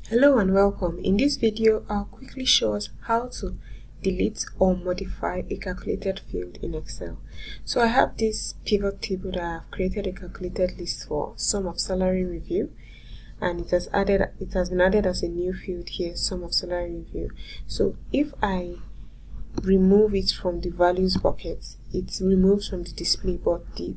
Hello and welcome. In this video, I'll quickly show us how to delete or modify a calculated field in Excel. So I have this pivot table that I've created a calculated list for, sum of salary review, and it has been added as a new field here, sum of salary review. So if I remove it from the values bucket, it removes from the display, but the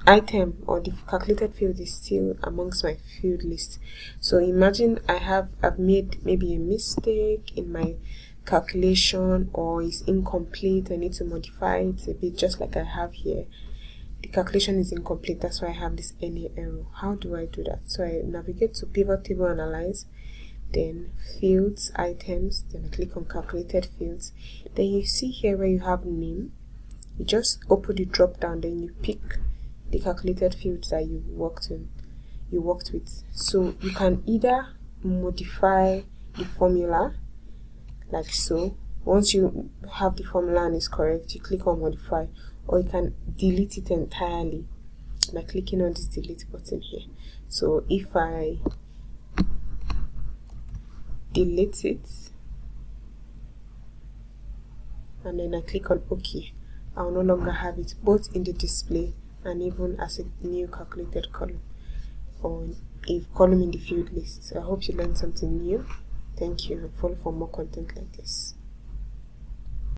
item or the calculated field is still amongst my field list. So imagine I've made maybe a mistake in my calculation, or it's incomplete. I need to modify it a bit, just like I have here. The calculation is incomplete, that's why I have this any error. How do I do that? So I navigate to pivot table, analyze, then fields, items, then I click on calculated fields. Then you see here where you have name, you just open the drop down, then you pick the calculated fields that you worked with. So you can either modify the formula like so. Once you have the formula and it's correct, you click on modify, or you can delete it entirely by clicking on this delete button here. So if I delete it and then I click on OK, I'll no longer have it both in the display and even as a new calculated column, or a column in the field list. I hope you learned something new. Thank you, and follow for more content like this.